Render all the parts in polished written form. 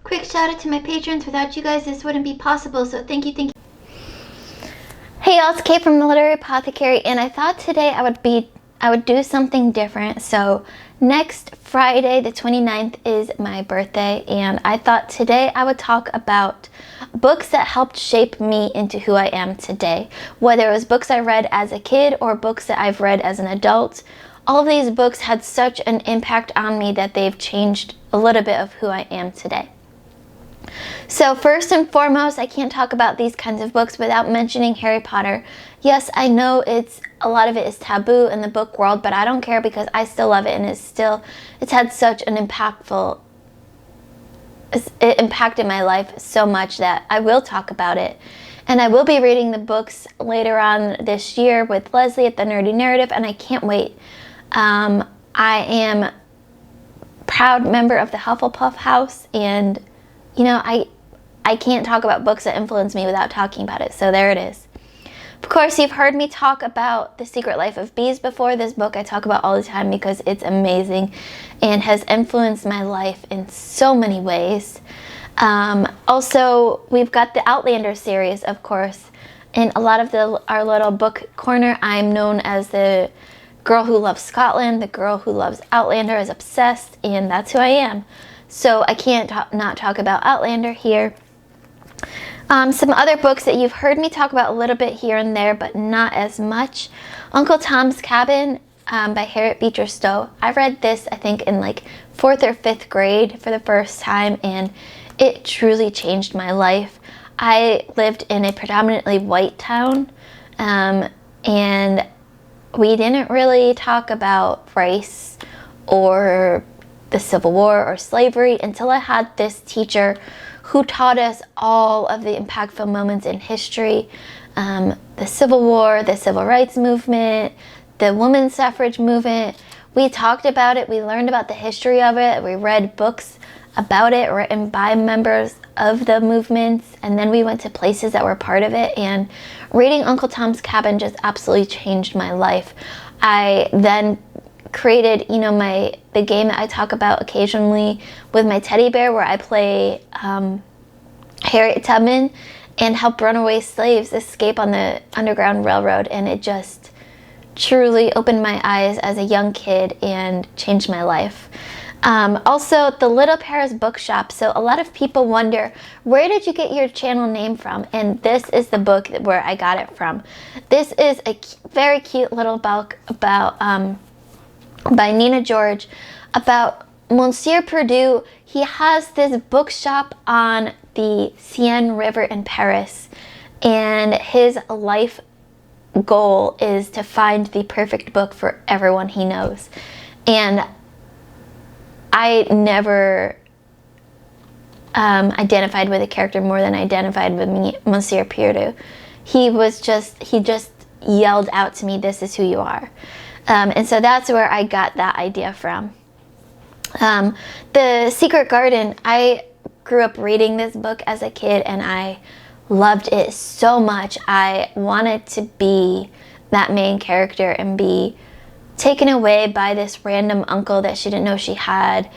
Quick shout out to my patrons. Without you guys, this wouldn't be possible, so thank you, thank you. Hey y'all, it's Kate from the Literary Apothecary, and I thought today I would do something different. So next Friday, the 29th, is my birthday, and I thought today I would talk about books that helped shape me into who I am today. Whether it was books I read as a kid or books that I've read as an adult, all of these books had such an impact on me that they've changed a little bit of who I am today. So first and foremost, I can't talk about these kinds of books without mentioning Harry Potter. Yes, I know a lot of it is taboo in the book world, but I don't care because I still love it, and it's had such an it impacted my life so much that I will talk about it. And I will be reading the books later on this year with Leslie at the Nerdy Narrative, and I can't wait. I am a proud member of the Hufflepuff House, and you know, I can't talk about books that influence me without talking about it, so there it is. Of course, you've heard me talk about The Secret Life of Bees before. This book I talk about all the time because it's amazing and has influenced my life in so many ways. Also, we've got the Outlander series, of course. In a lot of our little book corner, I'm known as the girl who loves Scotland, the girl who loves Outlander, is obsessed, and that's who I am. So I can't not talk about Outlander here. Some other books that you've heard me talk about a little bit here and there, but not as much. Uncle Tom's Cabin by Harriet Beecher Stowe. I read this, I think, in like 4th or 5th grade for the first time, and it truly changed my life. I lived in a predominantly white town, and we didn't really talk about race or the Civil War or slavery until I had this teacher who taught us all of the impactful moments in history. The Civil War, the Civil Rights Movement, the women's suffrage movement. We talked about it, we learned about the history of it, we read books about it written by members of the movements, and then we went to places that were part of it, and reading Uncle Tom's Cabin just absolutely changed my life. I then created, you know, the game that I talk about occasionally with my teddy bear, where I play Harriet Tubman and help runaway slaves escape on the Underground Railroad, and it just truly opened my eyes as a young kid and changed my life. Also, the Little Paris Bookshop. So a lot of people wonder, where did you get your channel name from? And this is the book where I got it from. This is a very cute little book about by Nina George about Monsieur Perdue. He has this bookshop on the Seine River in Paris, and his life goal is to find the perfect book for everyone he knows. And I never identified with a character more than I identified with Monsieur Perdue. He just yelled out to me, "This is who you are." And so that's where I got that idea from. The Secret Garden, I grew up reading this book as a kid, and I loved it so much. I wanted to be that main character and be taken away by this random uncle that she didn't know she had.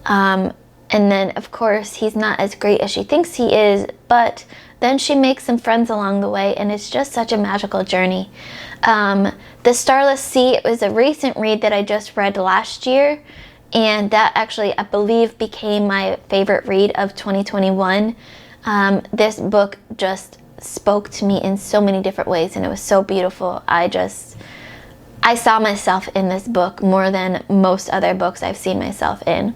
And then, of course, he's not as great as she thinks he is, but then she makes some friends along the way, and it's just such a magical journey. The Starless Sea, it was a recent read that I just read last year, and that actually, I believe, became my favorite read of 2021. This book just spoke to me in so many different ways, and it was so beautiful. I saw myself in this book more than most other books I've seen myself in.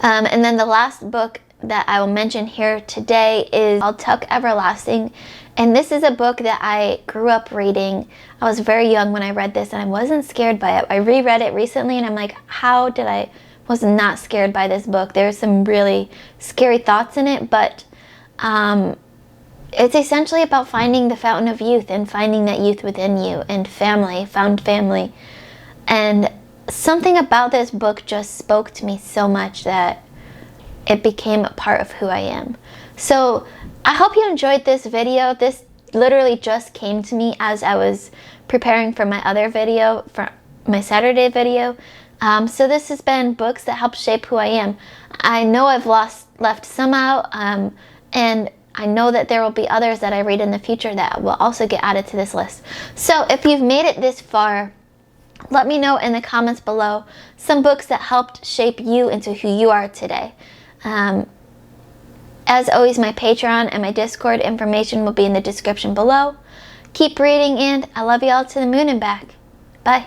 And then the last book that I will mention here today is called Tuck Everlasting, and this is a book that I grew up reading. I was very young when I read this, and I wasn't scared by it. I reread it recently, and I'm like, how did I was not scared by this book? There's some really scary thoughts in it, but it's essentially about finding the fountain of youth and finding that youth within you, and found family. And something about this book just spoke to me so much that it became a part of who I am. So I hope you enjoyed this video. This literally just came to me as I was preparing for my other video, for my Saturday video. So this has been books that help shape who I am. I know I've left some out, and I know that there will be others that I read in the future that will also get added to this list. So if you've made it this far, let me know in the comments below some books that helped shape you into who you are today. As always, my Patreon and my Discord information will be in the description below. Keep reading, and I love you all to the moon and back. Bye.